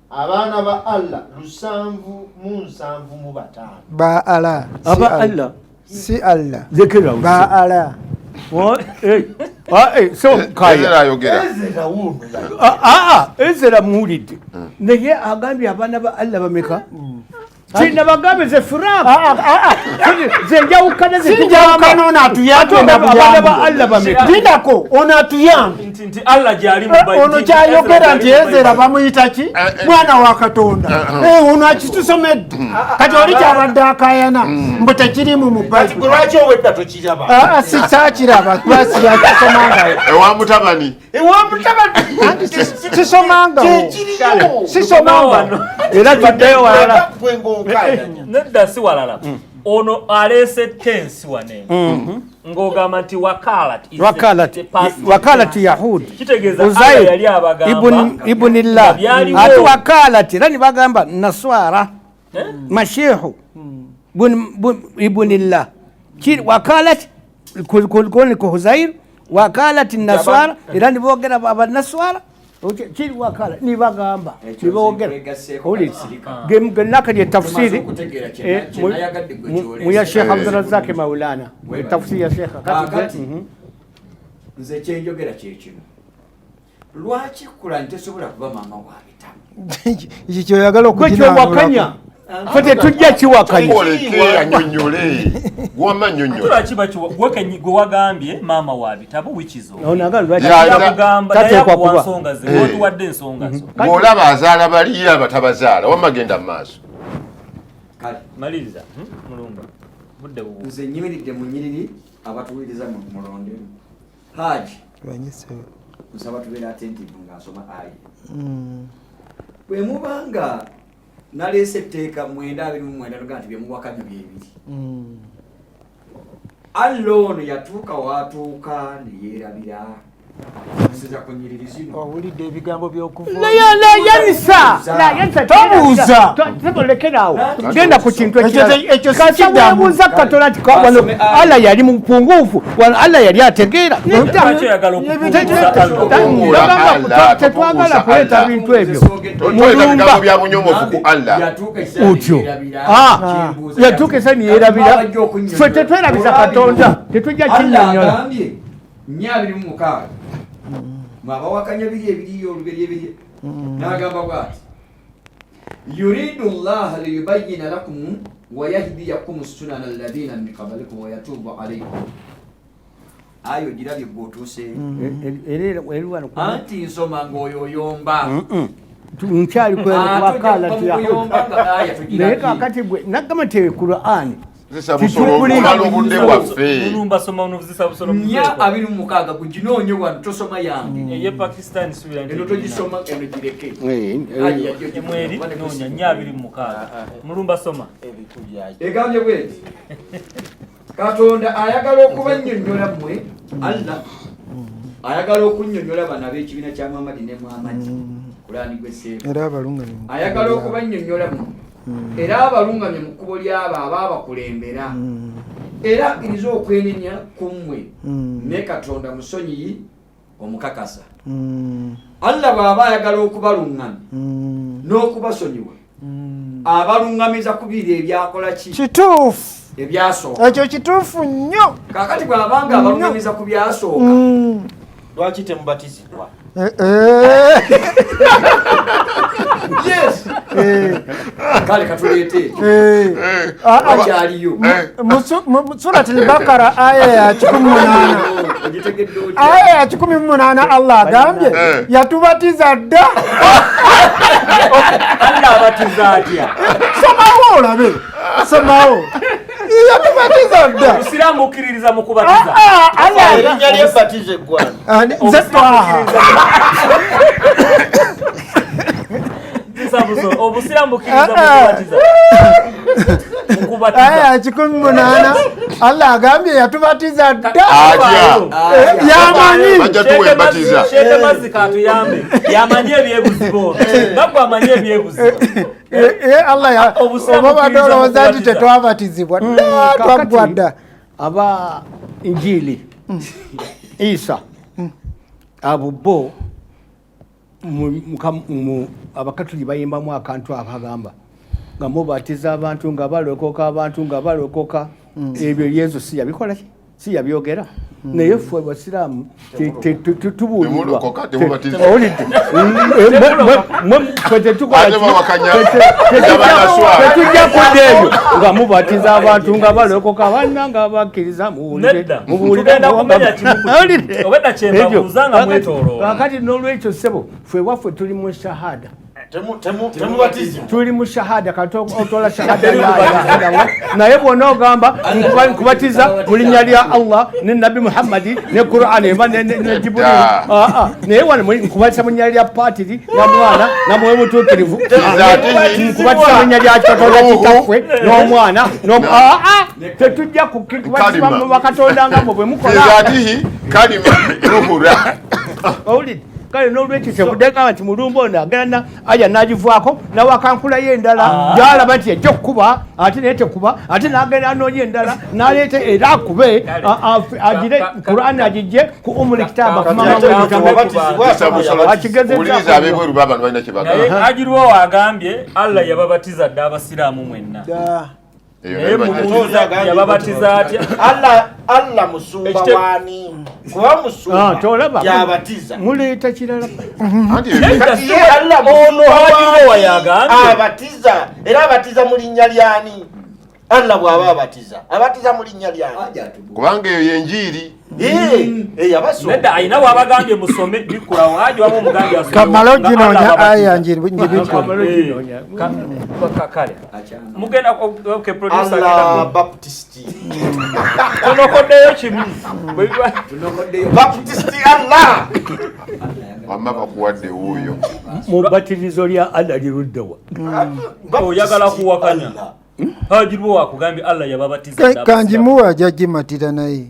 Speaker 7: abaana ba Allah 775
Speaker 3: ba Allah si Allah
Speaker 2: zekera
Speaker 3: ba Allah
Speaker 2: so kaya
Speaker 5: Ezra ayogera
Speaker 2: Ezra muwulidde naye agambye abaana ba Allah bameka sinabagambe ze furaka ze njawukana ze
Speaker 3: sinjawukana ono atuyambe
Speaker 2: abaana ba Allah bameka
Speaker 3: lindako ono atuyambe
Speaker 1: nti Allah gyali mu Bayibuli
Speaker 3: ono kyayogera nti Ezra bamuyita ki mwana wa Katonda ono akitusomedde kati oli kyabadde akayana mbu tekirimu mu Bayibuli
Speaker 6: lwaki owedda tokiraba
Speaker 3: sikyakiraba twasiyakisomanga
Speaker 5: ewa mutabani
Speaker 3: sisomangawo sisomanga
Speaker 2: era tuddeyo walala
Speaker 1: nedda si walala ono alese tensi wane ngogamba nti
Speaker 2: wakalati yahudi
Speaker 1: kitegeeza
Speaker 2: Uzair
Speaker 1: yali abagamba
Speaker 2: ibunillah ate wakalati era nibagamba naswara mashihu ibunillah wakalati ku Uzair wakalati naswara era nibogera abanaswara kiri wakala nibagamba nibogera genaka tafsiri muya Sheikh Abdurrazzaq Maulana tafsiri ya Sheikh
Speaker 4: kakati nze kyenjogera kyekino lwaki Qur'ani tesobola kuba maama wa bitabu
Speaker 3: ekyo kyoyagala
Speaker 2: okukinawakanya fete tujja kiwakanya
Speaker 5: anyonyole gwama nyonyola
Speaker 1: gwe wagambye maama wa bitabo wikizo
Speaker 2: tateekwa kuba
Speaker 1: nsonga ze otuwadde ensonga zo
Speaker 5: bw'olaba azaala baliya abatabazaala wamagenda mu maaso
Speaker 1: maliriza mulumba budde bubu
Speaker 4: nze nyimiridde mu nyiriri abatuwuliriza mu mulondemu Haji nsaba tubeera attentive ng'asoma ayi bwe mubanga naleese etteeka 9:29 noga nti byemuwakanya byebiri Allah ono yatuuka watuuka ne yeerabira
Speaker 3: owulidde ebigambo by'okuva
Speaker 2: tobuuza tebolekerawo genda ku kintu ekyobuuza katola nti wano Allah yali mupunguufu wano Allah yali ategeera tetwagala kuleeta bintu ebyo otyo yatuuka esa niyerabira ffe tetwerabiza katonda tetujja kinyonyola
Speaker 4: mwabawakanya biri ebiriyo olubiri ebiri n'agamba bw'ati yuridu llaha liyubayyina lakum wa yahdiyakum sunana alladhina min qablikum wa yatubu alaykum. Ayo girabye gwotuuseeyo anti nsoma ng'oyoyomba
Speaker 2: nkyali kwewakala naye kakati gwe nagamba te Qur'ani
Speaker 5: obudde bwaffe
Speaker 4: nya 26 kuginoonye wano tosoma yange
Speaker 1: eye Pakistan
Speaker 4: eno togisoma eno gireke
Speaker 1: emweri noonya nya 26 mulumba soma
Speaker 4: egambye bweti Katonda ayagala okubannyonnyola mmwe Allah ayagala okunnyonnyola bana b'ekibiina kya Muhammad ne Muhammad Qur'ani gwesseeko
Speaker 3: era abalungamye
Speaker 4: ayagala okubannyonnyola mmwe era abalungamye mu kkubo ly'abo abaabakulembera era akkiriza okwenenya ku mmwe ne Katonda musonyiyi omukakasa. Allah bw'aba ayagala okubalungamya n'okubasonyiwa abalungamiza ku biri ebyakola ki
Speaker 3: kituufu
Speaker 4: ebyasooka
Speaker 3: ekyo kituufu nnyo.
Speaker 4: kaakati bw'abanga abalungamiza ku byasooka
Speaker 6: lwaki temubatizibwa?
Speaker 4: Yes. Kale katuleete akyaliyo
Speaker 3: Surat al-Baqara aya ya 18 aya ya 18 Allah agambye yatubatiza dda.
Speaker 1: Allah abatiza atya?
Speaker 3: Somawo olabe somawo yatubatiza dda.
Speaker 1: Musiramu okkiririza mu kubatiza
Speaker 6: erinnya ly'ebatiza eggwana
Speaker 3: nze twaha
Speaker 1: obusiramu okkiririza mu kubatiza
Speaker 3: aya 18 Allah agambye yatubatiza dda. Yamanyi
Speaker 1: Shete mazika atuyambe yamanyi ebyebuzibu nabwo amanyi ebyebuzibu
Speaker 3: Allah obadolowooza nti tetwabatizibwa twaggwa dda.
Speaker 2: aba injili Isa abo bo abakatuli bayimbamu akantu abagamba nga mubatiza abantu nga balokoka abantu nga balokoka ebyo Yesu si yabikola si yabyogera naye ffe abasiraamu tubuulirwa tetujja kudda ebyo nga mubatiza abantu nga balokoka banna nga bakkiriza kakati n'olwekyo ssebo ffe waffe tuli mu shahada tuli mu shahada katola shahada naye bwona ogamba nkubatiza mu linnya lya Allah ne Nabi Muhammadi ne Qur'ani ne Jibril naye wano nkubatiza mu linnya lya patiri na mwana na mwoyo mutuukirivu nkubatiza mu linnya lya Katonda kitaffe n'omwana tetujja kukubatiza mu bakatonda nga bwe mukola owulidde kale n'olwekyo kyebuddeekaba nti mulumba ono agenda aja n'agivaako nawakankulayo endala gyalaba nti ejja okukuba ate naye tekuba ate n'agenda anoonya endala n'aleeta era akube agire Qur'ani agijje ku umuli kitaaba
Speaker 1: agirwawo agambye Allah yababatiza dda abasiraamu mwenna yababatiza atya?
Speaker 6: Allah musumba wani kuba musumba yabatiza
Speaker 2: muleeta kirala
Speaker 6: abatiza era abatiza mu linnya lyani? Allah bw'aba abatiza mu linnya lyani?
Speaker 5: kubanga eyo yenjiri
Speaker 1: nedda ayina wabagambye musome bikula wajwamu omugambye
Speaker 3: kamalo ginoonya aya
Speaker 1: kale mugenda
Speaker 6: Allah Baptisti
Speaker 1: tunokoddeyo kimu
Speaker 6: Baptisti Allah
Speaker 5: wamma bakuwadde wuuyo
Speaker 2: mu batirizo lya Allah liruddewa
Speaker 1: oyagala kuwakanya hajirwa wakugambye Allah yababatiza
Speaker 3: kanjimuwa jajimatira naye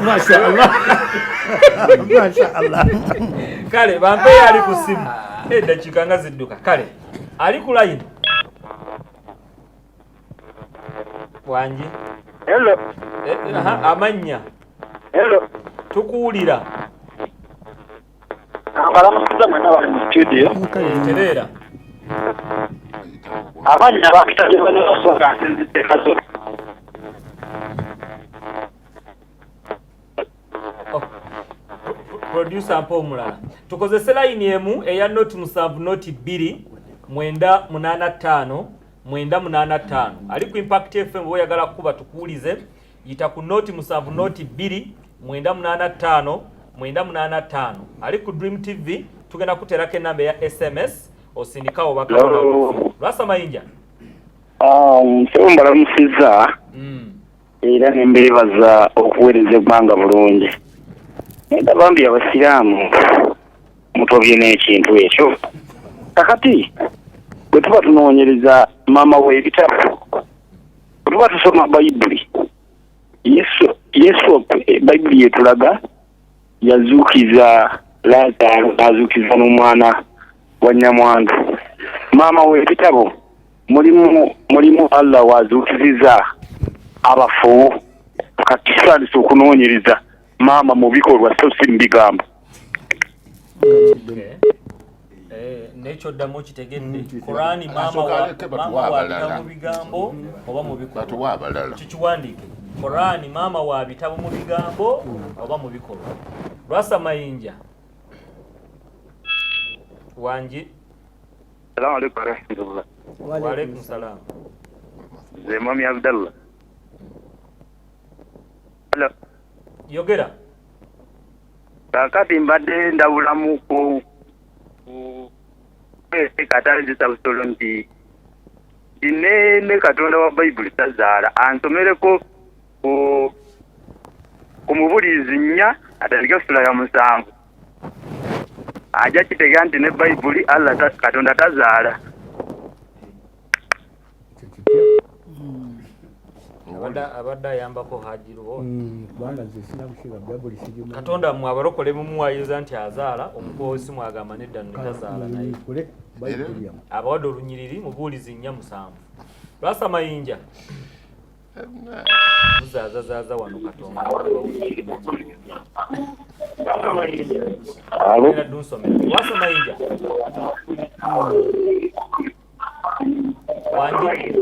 Speaker 2: masha Allah Mashaallah.
Speaker 1: Kale bampe ali ku simu. Dakika nga zidduka. Kale ali ku line. Wanji.
Speaker 8: Hello.
Speaker 1: Amanya.
Speaker 8: Hello.
Speaker 1: Tukuwulira.
Speaker 8: Abalamuza mwana bali mu studio.
Speaker 1: Terera.
Speaker 8: Abanya bakitaje bano soka nzite kazo.
Speaker 1: Producer mpo mulala. Tukozese line emu eya note 7 note 2 985 985. Ali ku Impact FM bo yagala kuba tukuulize yita ku note 7 note 2 985 985. Ali ku Dream TV tugenda kuterako namba ya SMS osindikawo bakabona. Lwasa mayinja.
Speaker 8: Mbala musiza. Era nembebaza okuweereza eggwanga bulungi. Ndabambi abasiraamu mutobye n'ekintu ekyo. Kakati bwe tuba tunoonyereza maama w'ebitabo, bwe tuba tusoma Bayibuli, Yesu Bayibuli yetulaga yazuukiza Laazaalo, azuukiza n'omwana wa Nnyamwandu. Maama w'ebitabo mulimu Allah wazuukiziza abafu. Kati tutandise okunoonyereza maama mu bikolwa so si mu bigambo.
Speaker 1: Nekyo ddamu kitegedde. Qur'ani maama wa mu bigambo oba mu bikolwa. Kikiwandiike. Qur'ani maama wa bitabo mu bigambo oba mu bikolwa. Lwasa mayinja. Wanji.
Speaker 8: Assalamu alaykum wa rahmatullah.
Speaker 1: Wa alaykum salam.
Speaker 8: Mami Abdallah. Hello.
Speaker 1: Yogera.
Speaker 8: Kakati mbadde ndabulamu ku katale zisabusolo nti ne Katonda wa Bayibuli tazaala ansomereko ku mubulizi 4 atandike sula ya 7 ajja kitega nti ne Bayibuli Allah Katonda tazaala.
Speaker 1: Abadda ayambako Hajiru
Speaker 2: Bwana zisina kushiga Bayibuli sijuma.
Speaker 1: Katonda mwabarokole mumuwayiza nti azaala omukozi mwagamba nedda nitazaala naye.
Speaker 2: Bayibuli.
Speaker 1: Abawadde olunyiriri mubuulizi 4 7. Lwasa mayinja. Muzaaza wano Katonda. Era dunsomera. Lwasa mayinja. Wanji.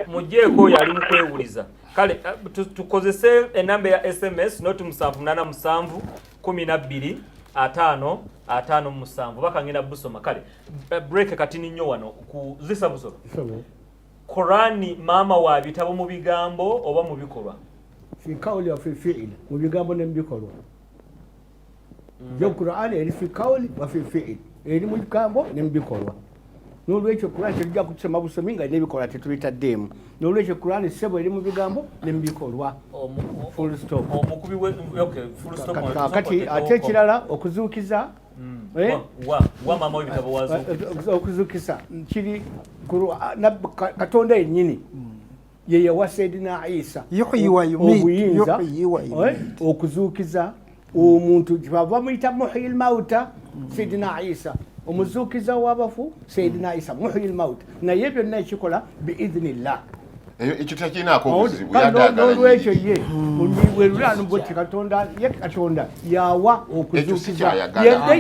Speaker 1: Mujeeko yali mukwewuliza. Kale tukozese enamba ya SMS note 787 12 5 5 bakangenda busoma. Kale break katini nnyo wano kuzisa busoma. Qur'ani maama wa bitabo mu bigambo oba mu bikolwa.
Speaker 2: Fi qawli wa fi fi'l. Mu bigambo ne bikolwa. Jo Qur'ani eri fi qawli wa fi fi'l. Eri mu bigambo ne bikolwa. N'olwekyo Qur'ani tujja kusoma busomi nga n'ebikolwa tetubitaddemu. N'olwekyo Qur'ani sebo eri mu bigambo ne bikolwa. Full stop.
Speaker 1: Omukubi we okay full stop.
Speaker 2: Kati ate ekirala okuzuukiza
Speaker 1: wa maama w'ebitabo wazuukiza.
Speaker 2: Okuzuukiza kiri Katonda yennyini ye yawa Sayyidina Isa obuyinza okuzuukiza omuntu bava muyita muhyil mauta Sayyidina Isa omuzuukiza w'abafu Sayyidina Isa muhyil mauta naye byonna ekikola biidhnillah.
Speaker 5: Ekyo tekinaako obuzibu yaddaagala.
Speaker 2: N'olwekyo ye werulano bwoti Katonda ye Katonda yawa okuzuukiza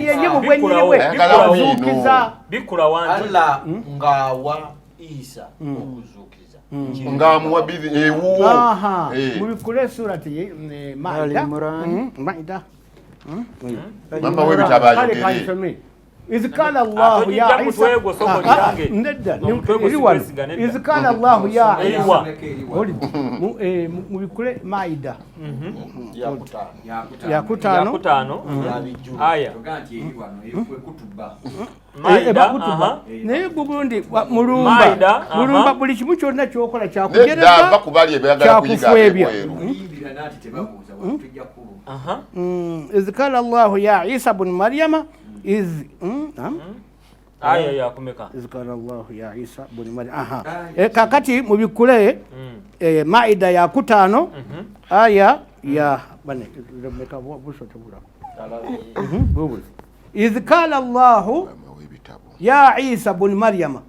Speaker 2: ye mu bwennyini bwe okuzuukiza
Speaker 1: bikula wantu
Speaker 6: Allah ng'awa Isa okuzuukiza
Speaker 5: ng'amuwa ewuwo
Speaker 2: mubikule surati Maida
Speaker 5: mama w'ebitabo ayogere.
Speaker 2: إذ قال الله يا عيسى إذ قال الله يا عيسى مبكل مائدة يا كتانو
Speaker 1: آية
Speaker 2: naye gugundi mulumba buli kimu kyonna kyokola kyakujereza kyakufwebya. إذ قال الله يا عيسى بن مريم إذ
Speaker 1: aya yakumeka
Speaker 2: izkara Allah ya Isa buni Maryam kakati mubikule Maida ya 5 aya ya bane meka buso tebula إذ قال الله يا عيسى بن مريم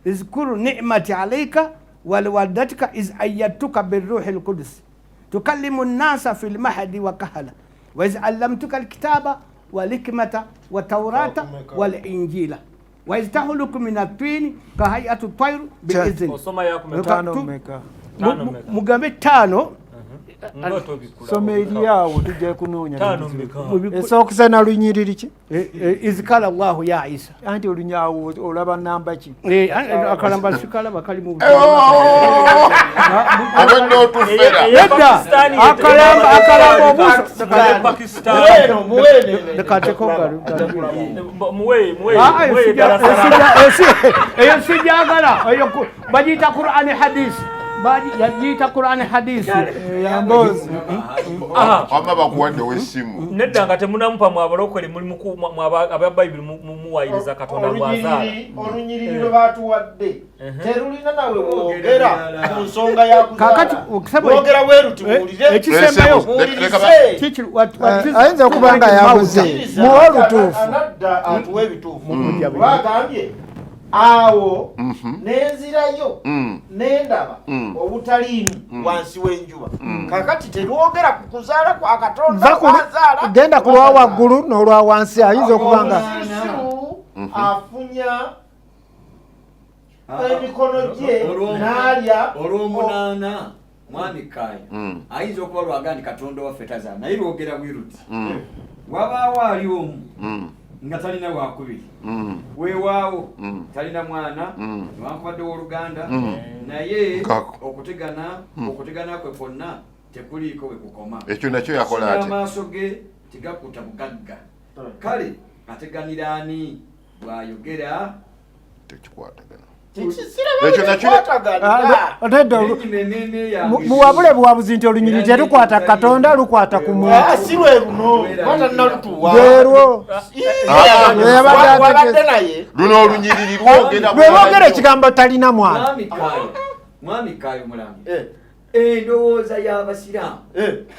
Speaker 2: اذكر نعمتي عليك ولوالدتك إذ أيدتك بالروح القدس تكلم الناس في المهد وكهلا وإذ علمتك الكتاب والحكمة والتوراة والإنجيل وإذ تخلق من الطين كهيئة الطير بإذن mugambe tano
Speaker 3: someri awo tujja kunoonya esookusa na lunyiriri ki
Speaker 2: izikala Allahu ya Isa
Speaker 3: anti olunyawo olaba namba ki
Speaker 2: akalamba sikalaba kali mu
Speaker 5: abadde otufera
Speaker 2: yedda akalamba obuso
Speaker 6: Pakistan muwene
Speaker 2: katekogalu
Speaker 1: muwe
Speaker 2: eyo sijagala eyo bajita Qur'ani hadith yajita Qur'ani hadisi
Speaker 3: yambozi
Speaker 5: wama bakuwadde w'essimu
Speaker 1: nedda nga temunamupa mwabalokole mulimu aba Bible muwayiriza Katonda lwazaala
Speaker 6: olunyiriri lwe batuwadde terulina nawe wogera ku nsonga ya kuzaala weruti muwulire
Speaker 2: ekisembayo
Speaker 3: ayinza okuba nga yabuze muwe olutuufu
Speaker 6: anadda atuwa ebituufu bagambye awo nenzirayo nendaba obutaliimu wansi w'enjuba kakati terwogera ku kuzaala kwa Katonda kwazaala
Speaker 3: genda ku lwa waggulu n'olwa wansi ayinza okuba nga
Speaker 6: afunya emikono gye n'alya
Speaker 4: olw'omunaana mwami Kaayi ayinza okuba lwaga nti Katonda waffe tazaala naye lwogera bwiruti wabaawo ali omu nga talina wakubiri weewaawo talina mwana newankubadde w'oluganda naye okutegana kwe kwonna tekuliiko we kukoma
Speaker 5: ekyo nakyo yakola ate
Speaker 4: amaaso ge tegakuta bugagga kale ateganira ani bw'ayogera
Speaker 5: tekikwatagana
Speaker 6: ekyo nakyo
Speaker 3: muwabule buwabuzi nti olunyiriri terukwata Katonda lukwata ku muntu
Speaker 6: si lwe luno kwatanalutuwa
Speaker 3: lwerwo
Speaker 6: wabadde naye
Speaker 5: luno olunyiriri lwogera
Speaker 3: lwebogera ekigambo talina mwana
Speaker 4: mwami Kaayi omulambi endowooza y'abasiraamu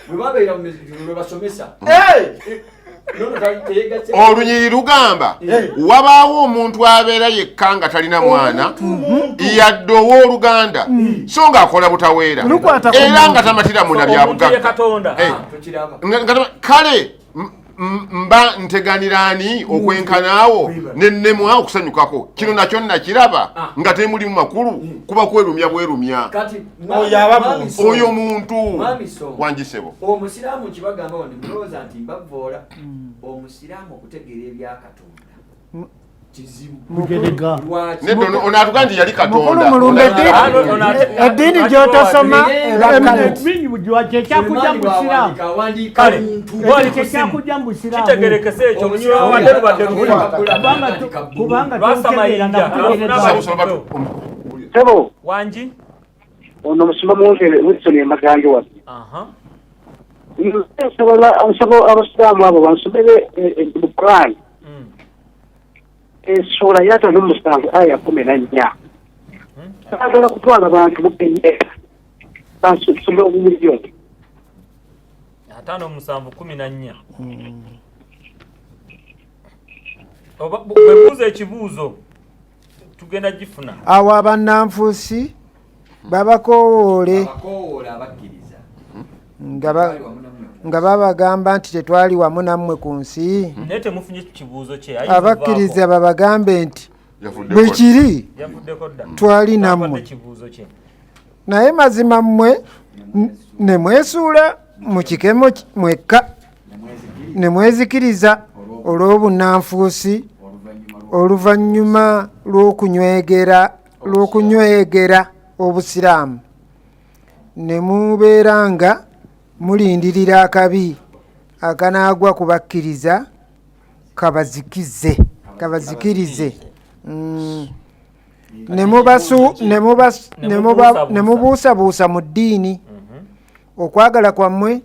Speaker 4: bwe babeera lwe basomesa
Speaker 5: olunyiriri lugamba wabaawo omuntu abeera yekka nga talina mwana yadde ow'oluganda so ng'akola butaweera era nga tamatira munda bya bugagga kale mba nteganira ani okwenkanaawo nennemwa okusanyukako kino nakyo nakiraba nga temulimu makulu kuba kwerumya bwerumya oyo muntu wangisebo
Speaker 4: omusiraamu kibagamba wano mulowooza nti mbavoola omusiraamu okutegeera ebya Katonda
Speaker 5: onatuga nti yali Katonda
Speaker 3: eddiini gy'otosoma
Speaker 2: kyekyakuja mu Busiraamu kyekyakuja mu Busiraamu
Speaker 1: kitegerekese ekyo munywa wadde lubadde
Speaker 2: kubanga totegeera nakutegeera
Speaker 9: Sebo
Speaker 1: wangi
Speaker 9: ono musoma mwongere Wilson emaganje wa nsaba abasiraamu abo bansomere mu Quran sura ya 5 aya 14 agala kutwala abantu mu Kenya bansomere obunyiriri
Speaker 1: 5:14 bebuuza ekibuuzo tugenda gifuna
Speaker 3: awo abannanfuusi babakowoole nga babagamba nti tetwali wamu nammwe ku nsi
Speaker 1: naye temufunye kibuuzo kye
Speaker 3: abakkiriza babagambe nti bwe kiri twali nammwe naye mazima mmwe ne mwesuula mu kikemo mwekka ne mwezikiriza olw'obunnanfuusi oluvannyuma lw'okunywegera obusiraamu ne mubeera nga mulindirira akabi akanaagwa ku bakkiriza kabazikirize ne mubuusabuusa mu ddiini okwagala kwammwe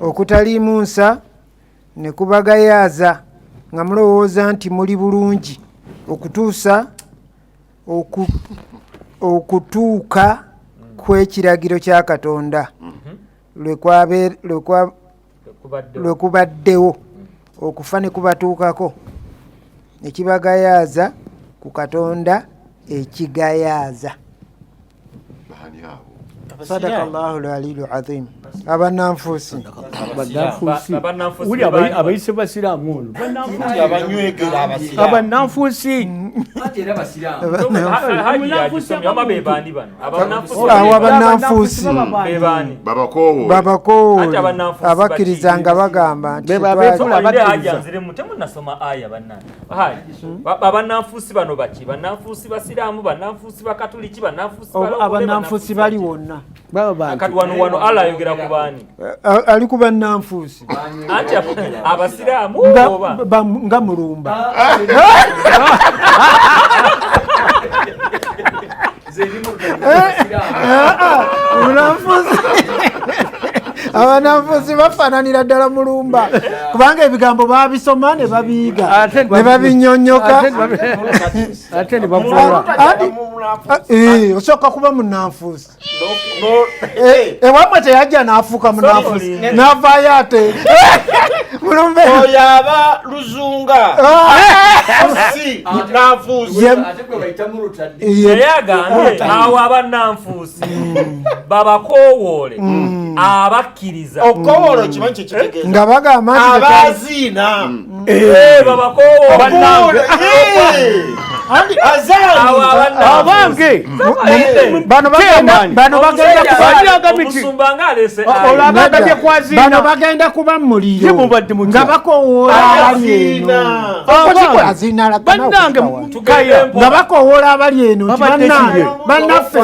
Speaker 3: okutaliimu nsa ne kubagayaaza nga mulowooza nti muli bulungi okutuuka kw'ekiragiro kya Katonda lwe kubaddewo okufa ne kubatuukako ne kibagayaaza ku Katonda ekigayaaza. Sadakallahu al-aliyyul azim. Abannanfuusi
Speaker 2: uli abayise basiraamu ono abannanfuusi
Speaker 3: abannanfuusi babakoowoli abakkiriza nga bagamba nti
Speaker 1: abannanfuusi bano baki bannanfuusi basiraamu bannanfuusi bakatuliki
Speaker 3: abannanfuusi bali wonna
Speaker 1: kati wano ala ayogera ku baani
Speaker 3: ali ku bannanfuusi
Speaker 1: anti abasiraamu
Speaker 3: nga mulumba abannanfuusi bafaananira ddala mulumba kubanga ebigambo babisoma ne babiyiga ne babinnyonnyoka
Speaker 2: ate ne bavuula
Speaker 3: osooka kuba munnanfuusi ewamwe teyajja n'afuuka munnanfuusi n'avaayo ate mulumbe
Speaker 6: oyo aba luzunga si munnanfuusi
Speaker 1: naye agambye awo abannanfuusi babakoowoole abakkiriza
Speaker 6: okukowoola okimanyi kyekitegeeza
Speaker 3: nga bagamba nti
Speaker 6: abaziina
Speaker 1: babakoowoole
Speaker 2: abange
Speaker 3: bano bagenda kuba muliro nga bakowoola abali eno nga bakowoola abali eno nti bannaffe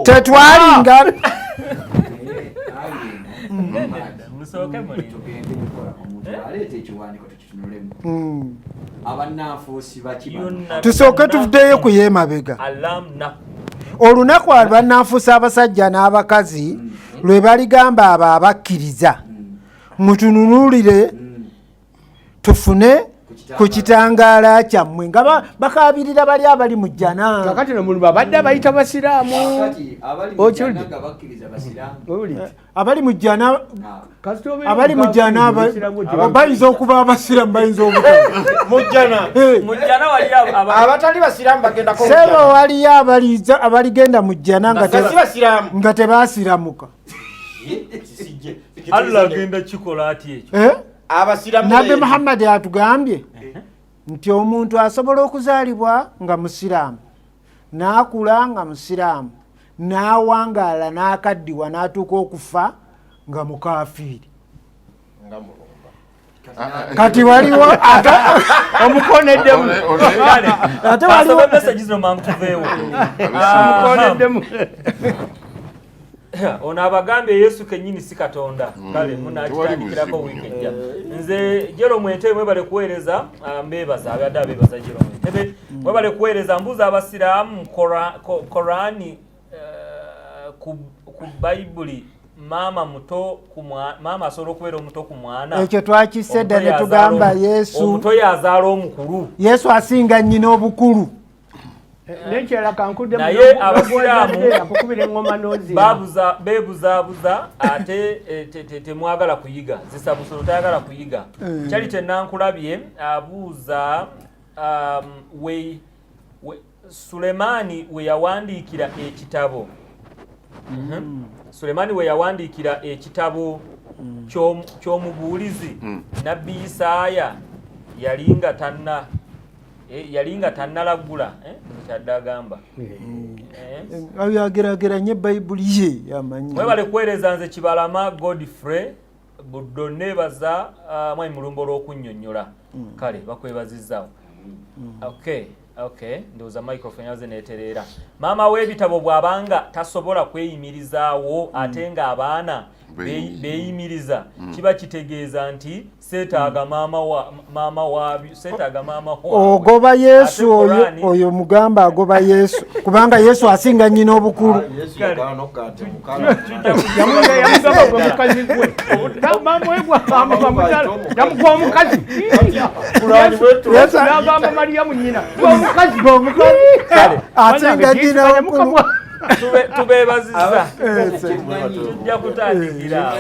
Speaker 3: tetwalinga tusooke tuvuddeyo ku yeemabega. Olunaku abannanfuusi abasajja n'abakazi lwe baligamba abo abakkiriza mutununulire tufune ku kitangaala kyammwe nga bakaabirira bali abali mu jjana.
Speaker 2: kakati nomulumba abadde abayita basiraamu
Speaker 3: abali mu jjana bayinza okuba abasiraamu bayinza
Speaker 6: mujjana abatali basiraamu bagendako
Speaker 3: sebo waliyo abaligenda mu jjana nga tebaasiramuka.
Speaker 1: Allah agenda kikola ati ekyo
Speaker 3: Nabbi Muhammad atugambye nti omuntu asobola okuzaalibwa nga musiraamu n'akula nga musiraamu n'awangaala n'akaddiwa n'atuuka okufa nga mukafiiri. Kati waliwo omukoneddemu ate waliwo
Speaker 1: message zino mantuveewo
Speaker 2: omukoneddemu
Speaker 1: ono abagambye Yesu kennyini si Katonda. Kale munakitandikirako wiiki ejja. Nze Jero Mwente mwebale kuweereza mbeebaza abadde abeebaza Jero Mwente mwebale kuweereza mbuuza abasiraamu Korani ku Bayibuli maama asobola okubeera omuto ku mwana.
Speaker 3: Ekyo twakisedda ne tugamba Yesu
Speaker 1: omuto yazaala omukulu.
Speaker 3: Yesu asinga nnyina obukulu.
Speaker 1: Naye abasiraamu beebuzaabuza ate temwagala kuyiga zisabusolo tayagala kuyiga. Kyali tenankulabye abuuza Sulemaani we yawandiikira ekitabo Sulemaani we yawandiikira ekitabo ky'omubuulizi Nabbi Isaaya yalinga tannalagula kyadde agamba
Speaker 3: yageraageranye Bayibuli ye yamanyi.
Speaker 1: Mwebale kuweereza nze Kibalama Godfrey buddo neebaza mwami mulumbo olw'okunnyonnyola. Kale bakwebazizzawo. Okay, ndowooza microphone yaze neetereera. Maama w'ebitabo bw'abanga tasobola kweyimirizaawo ate ng'abaana beeyimiriza kiba kitegeeza nti seetaaga maama
Speaker 3: ogoba Yesu oyo mugamba agoba Yesu kubanga Yesu asinga nnyina obukulu.
Speaker 2: yamukuwa omukazi yagamba Mariyamu nnyina
Speaker 3: asinga nnyina obukulu.
Speaker 1: Tubeebazizza tujja kutandikira